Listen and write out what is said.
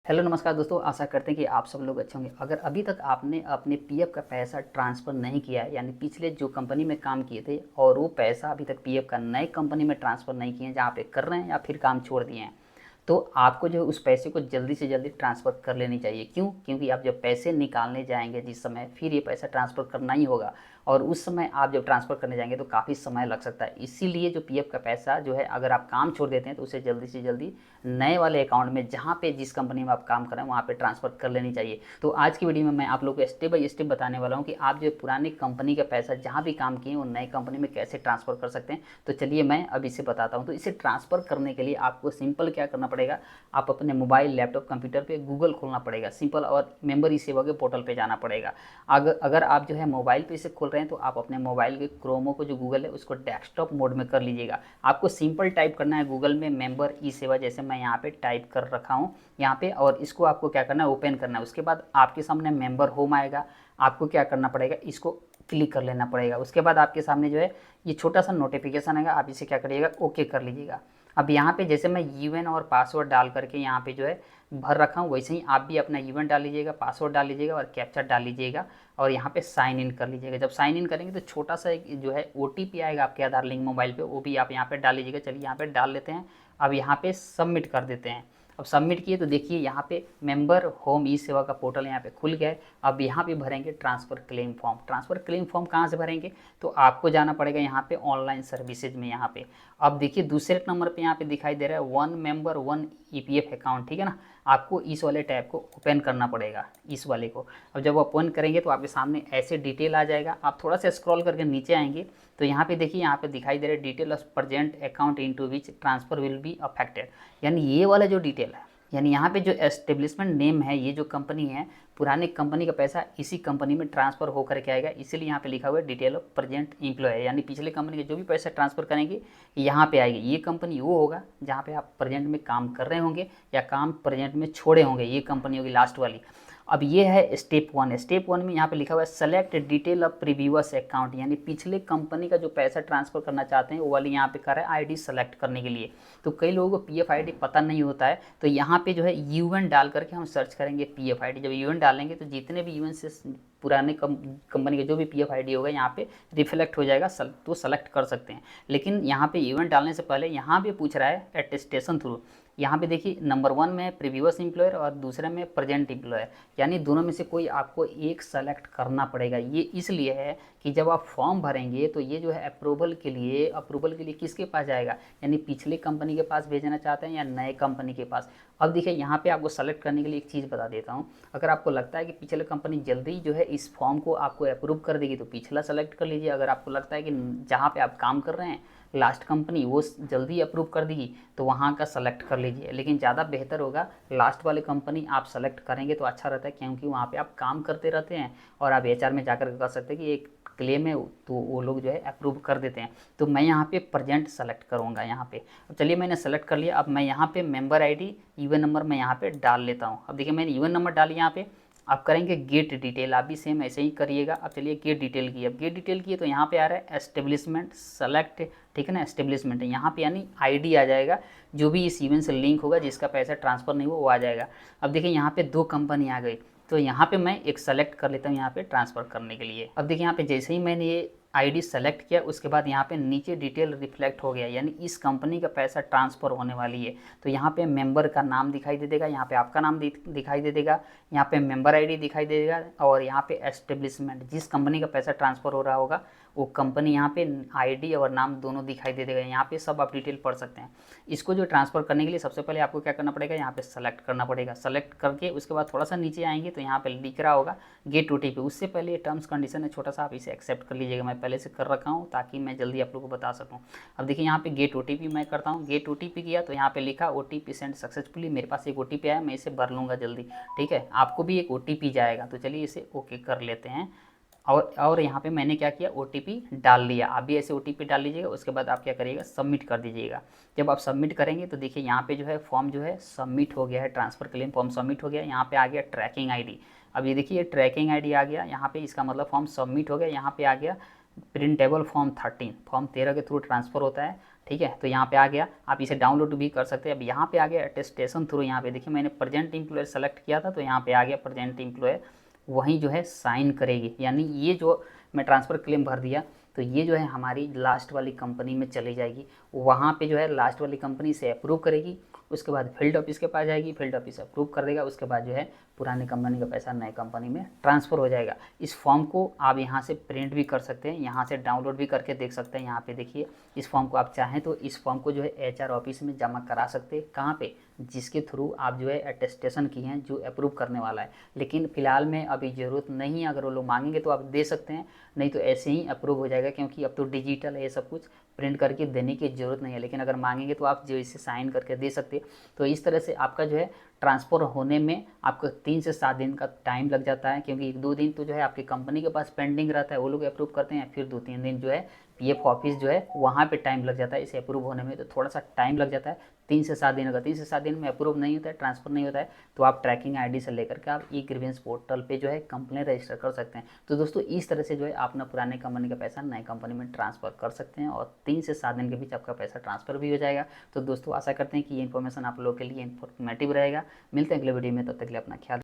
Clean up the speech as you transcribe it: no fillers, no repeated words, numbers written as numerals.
Hello नमस्कार दोस्तों, आशा करते हैं कि आप सब लोग अच्छे होंगे। अगर अभी तक आपने अपने पीएफ का पैसा ट्रांसफ़र नहीं किया है, यानी पिछले जो कंपनी में काम किए थे और वो पैसा अभी तक पीएफ का नए कंपनी में ट्रांसफ़र नहीं किए हैं, जहाँ पे कर रहे हैं या फिर काम छोड़ दिए हैं, तो आपको जो है उस पैसे को जल्दी से जल्दी ट्रांसफ़र कर लेनी चाहिए। क्यों? क्योंकि आप जब पैसे निकालने जाएंगे जिस समय, फिर ये पैसा ट्रांसफ़र करना ही होगा और उस समय आप जब ट्रांसफ़र करने जाएंगे तो काफ़ी समय लग सकता है। इसीलिए जो पीएफ का पैसा जो है, अगर आप काम छोड़ देते हैं तो उसे जल्दी से जल्दी नए वाले अकाउंट में, जहाँ पे जिस कंपनी में आप काम कर रहे हैं वहाँ पे ट्रांसफ़र कर लेनी चाहिए। तो आज की वीडियो में मैं आप लोगों को स्टेप बाय स्टेप बताने वाला हूँ कि आप जो पुरानी कंपनी का पैसा जहाँ भी काम किए वो नई कंपनी में कैसे ट्रांसफ़र कर सकते हैं। तो चलिए मैं अब इसे बताता हूँ। तो इसे ट्रांसफ़र करने के लिए आपको सिंपल क्या करना पड़ेगा, आप अपने मोबाइल, लैपटॉप, कंप्यूटर पे गूगल खोलना पड़ेगा सिंपल, और मेंबर ई सेवा के पोर्टल पे जाना पड़ेगा। अगर आप जो है मोबाइल पे इसे खोल रहे हैं तो आप अपने मोबाइल के क्रोमो को जो गूगल है उसको डेस्कटॉप मोड में कर लीजिएगा। आपको सिंपल टाइप करना है गूगल में मेंबर ई सेवा, जैसे मैं यहाँ पे टाइप कर रखा हूँ यहाँ पे, और इसको आपको क्या करना है, ओपन करना है। उसके बाद आपके सामने मेंबर होम आएगा, आपको क्या करना पड़ेगा, इसको क्लिक कर लेना पड़ेगा। उसके बाद आपके सामने जो है ये छोटा सा नोटिफिकेशन आएगा, आप इसे क्या करिएगा, ओके कर लीजिएगा। अब यहाँ पे जैसे मैं यूएन और पासवर्ड डाल करके यहाँ पे जो है भर रखा हूँ, वैसे ही आप भी अपना यूएन डाल लीजिएगा, पासवर्ड डाल लीजिएगा और कैप्चा डाल लीजिएगा और यहाँ पे साइन इन कर लीजिएगा। जब साइन इन करेंगे तो छोटा सा एक जो है ओटीपी आएगा आपके आधार लिंक मोबाइल पे, वो भी आप यहाँ पे डाल लीजिएगा। चलिए यहाँ पे डाल लेते हैं। अब यहाँ पे सबमिट कर देते हैं। अब सबमिट किए तो देखिए यहाँ पे मेंबर होम ई सेवा का पोर्टल यहाँ पे खुल गया है। अब यहाँ पे भरेंगे transfer claim form. Transfer claim form कहाँ से भरेंगे, तो आपको जाना पड़ेगा यहाँ पे ऑनलाइन सर्विसेज में। यहाँ पे अब देखिए दूसरे नंबर पे यहाँ पे दिखाई दे रहा है one member one EPF account, ठीक है ना। आपको इस वाले टैब को ओपन करना पड़ेगा, इस वाले को। अब जब ओपन करेंगे तो आपके सामने ऐसे डिटेल आ जाएगा। आप थोड़ा सा स्क्रॉल करके नीचे आएंगे तो यहाँ पे देखिए, यहाँ पे दिखाई दे रहा है detail of present account into which transfer will be affected, यानी ये वाला जो डिटेल है, यानी यहाँ पे जो एस्टेब्लिशमेंट नेम है, ये जो कंपनी है, पुरानी कंपनी का पैसा इसी कंपनी में ट्रांसफ़र होकर के आएगा। इसीलिए यहाँ पे लिखा हुआ है डिटेल ऑफ प्रेजेंट एम्प्लॉय, यानी पिछले कंपनी के जो भी पैसा ट्रांसफ़र करेंगे यहाँ पे आएगी। ये कंपनी वो होगा जहाँ पे आप प्रेजेंट में काम कर रहे होंगे या काम प्रेजेंट में छोड़े होंगे, ये कंपनी होगी लास्ट वाली। अब ये है स्टेप वन। स्टेप वन में यहाँ पे लिखा हुआ है select detail of previous account, यानी पिछले कंपनी का जो पैसा ट्रांसफ़र करना चाहते हैं वो वाली यहाँ पे कर है आईडी सेलेक्ट करने के लिए। तो कई लोगों को पीएफ आईडी पता नहीं होता है, तो यहाँ पे जो है यूएन डाल करके हम सर्च करेंगे पीएफ आईडी। जब यूएन डालेंगे तो जितने भी यूएन से पुराने कंपनी के जो भी पीएफ आईडी होगा यहाँ पे रिफ्लेक्ट हो जाएगा, तो सेलेक्ट कर सकते हैं। लेकिन यहाँ पे यूएन डालने से पहले यहाँ पे पूछ रहा है अटेस्टेशन थ्रू। यहाँ पे देखिए नंबर वन में प्रीवियस एम्प्लॉयर और दूसरे में प्रेजेंट एम्प्लॉयर, यानी दोनों में से कोई आपको एक सेलेक्ट करना पड़ेगा। ये इसलिए है कि जब आप फॉर्म भरेंगे तो ये जो है अप्रूवल के लिए किसके पास जाएगा, यानी पिछले कंपनी के पास भेजना चाहते हैं या नए कंपनी के पास। अब देखिए यहाँ पे आपको सेलेक्ट करने के लिए एक चीज़ बता देता हूँ। अगर आपको लगता है कि पिछले कंपनी जल्दी जो है इस फॉर्म को आपको अप्रूव कर देगी तो पिछला सेलेक्ट कर लीजिए। अगर आपको लगता है कि जहाँ पे आप काम कर रहे हैं लास्ट कंपनी वो जल्दी अप्रूव कर देगी तो वहाँ का सेलेक्ट कर लीजिए। लेकिन ज़्यादा बेहतर होगा लास्ट वाले कंपनी आप सेलेक्ट करेंगे तो अच्छा रहता है, क्योंकि वहाँ पे आप काम करते रहते हैं और आप एचआर में जाकर कर सकते हैं कि एक क्लेम है, तो वो लोग जो है अप्रूव कर देते हैं। तो मैं यहाँ पे प्रेजेंट सेलेक्ट करूँगा यहाँ पे। अब चलिए मैंने सेलेक्ट कर लिया। अब मैं यहाँ पे मेंबर आईडी यूएन नंबर मैं यहाँ पे डाल लेता हूँ। अब देखिए मैंने यूएन नंबर डाली यहाँ पे। आप करेंगे गेट डिटेल, आप भी सेम ऐसे ही करिएगा। अब चलिए गेट डिटेल की, अब गेट डिटेल की तो यहाँ पे आ रहा है एस्टेब्लिशमेंट सेलेक्ट, ठीक है ना। एस्टेब्लिशमेंट है यहाँ पे, यानी आईडी आ जाएगा, जो भी इस इवेंट से लिंक होगा जिसका पैसा ट्रांसफ़र नहीं हुआ वो आ जाएगा। अब देखिए यहाँ पे दो कंपनी आ गई, तो यहाँ पे मैं एक सेलेक्ट कर लेता हूँ यहाँ पे ट्रांसफ़र करने के लिए। अब देखिए यहाँ पे जैसे ही मैंने ये आईडी सेलेक्ट किया उसके बाद यहाँ पे नीचे डिटेल रिफ्लेक्ट हो गया, यानी इस कंपनी का पैसा ट्रांसफ़र होने वाली है। तो यहाँ पे मेंबर का नाम दिखाई दे देगा, यहाँ पे आपका नाम दिखाई दे देगा, यहाँ पे मेंबर आईडी दिखाई दे देगा, और यहाँ पे एस्टेब्लिशमेंट जिस कंपनी का पैसा ट्रांसफ़र हो रहा होगा वो कंपनी यहाँ पे आईडी और नाम दोनों दिखाई दे देगा। यहाँ पे सब आप डिटेल पढ़ सकते हैं। इसको जो ट्रांसफ़र करने के लिए सबसे पहले आपको क्या करना पड़ेगा, यहाँ पे सेलेक्ट करना पड़ेगा। सेलेक्ट करके उसके बाद थोड़ा सा नीचे आएंगे तो यहाँ पे लिख रहा होगा गेट ओटीपी। उससे पहले ये टर्म्स कंडीशन है छोटा सा, आप इसे एक्सेप्ट कर लीजिएगा। मैं पहले से कर रखा हूँ ताकि मैं जल्दी आप लोगों को बता सकूँ। अब देखिए यहाँ पे गेट ओटीपी मैं करता हूँ। गेट ओटीपी किया तो यहाँ पे लिखा ओटीपी सेंड सक्सेसफुली। मेरे पास एक ओटीपी आया, मैं इसे भर लूँगा जल्दी, ठीक है। आपको भी एक ओटीपी जाएगा, तो चलिए इसे ओके कर लेते हैं। और यहाँ पे मैंने क्या किया, ओटीपी डाल लिया। आप भी ऐसे ओटीपी डाल लीजिएगा। उसके बाद आप क्या करिएगा, सबमिट कर दीजिएगा। जब आप सबमिट करेंगे तो देखिए यहाँ पे जो है फॉर्म जो है सबमिट हो गया है, ट्रांसफ़र क्लेम फॉर्म सबमिट हो गया। यहाँ पे आ गया ट्रैकिंग आईडी। अब ये देखिए ट्रैकिंग आईडी आ गया यहाँ पे, इसका मतलब फॉर्म सबमिट हो गया। यहाँ पे आ गया प्रिंटेबल फॉर्म 13, फॉर्म 13 के थ्रू ट्रांसफ़र होता है। ठीक है। तो यहाँ पे आ गया, आप इसे डाउनलोड भी कर सकते हैं। अब यहाँ पे आ गया अटेस्टेशन थ्रू, यहाँ पे देखिए मैंने प्रेजेंट एम्प्लॉयर सेलेक्ट किया था, तो यहाँ पे आ गया प्रेजेंट एम्प्लॉयर, वहीं जो है साइन करेगी, यानी ये जो मैं ट्रांसफ़र क्लेम भर दिया तो ये जो है हमारी लास्ट वाली कंपनी में चली जाएगी, वहाँ पे जो है लास्ट वाली कंपनी से अप्रूव करेगी, उसके बाद फील्ड ऑफिस के पास जाएगी, फील्ड ऑफिस अप्रूव कर देगा, उसके बाद जो है पुरानी कंपनी का पैसा नई कंपनी में ट्रांसफ़र हो जाएगा। इस फॉर्म को आप यहाँ से प्रिंट भी कर सकते हैं, यहाँ से डाउनलोड भी करके देख सकते हैं। यहाँ पे देखिए इस फॉर्म को आप चाहें तो इस फॉर्म को जो है एचआर ऑफिस में जमा करा सकते हैं, कहाँ पे, जिसके थ्रू आप जो है अटेस्टेशन की हैं, जो अप्रूव करने वाला है। लेकिन फ़िलहाल में अभी ज़रूरत नहीं है, अगर वो लोग मांगेंगे तो आप दे सकते हैं, नहीं तो ऐसे ही अप्रूव हो जाएगा, क्योंकि अब तो डिजिटल है ये सब कुछ, प्रिंट करके देने की ज़रूरत नहीं है। लेकिन अगर मांगेंगे तो आप जो इसे साइन करके दे सकते हैं। तो इस तरह से आपका जो है ट्रांसफ़र होने में आपको 3 से 7 दिन का टाइम लग जाता है, क्योंकि 1-2 दिन तो जो है आपकी कंपनी के पास पेंडिंग रहता है, वो लोग अप्रूव करते हैं, फिर 2-3 दिन जो है पीएफ ऑफिस जो है वहाँ पे टाइम लग जाता है इसे अप्रूव होने में, तो थोड़ा सा टाइम लग जाता है। 3 से 7 दिन, अगर 3 से 7 दिन में अप्रूव नहीं होता है, ट्रांसफ़र नहीं होता है, तो आप ट्रैकिंग आईडी से लेकर के आप ई ग्रीवेंस पोर्टल पे जो है कंप्लेन रजिस्टर कर सकते हैं। तो दोस्तों इस तरह से जो है आप अपना पुराने कंपनी का पैसा नई कंपनी में ट्रांसफ़र कर सकते हैं, और 3 से 7 दिन के बीच आपका पैसा ट्रांसफ़र भी हो जाएगा। तो दोस्तों आशा करते हैं कि ये इन्फॉर्मेशन आप लोगों के लिए इन्फॉर्मेटिव रहेगा। मिलते हैं अगले वीडियो में, तब तक के लिए अपना ख्याल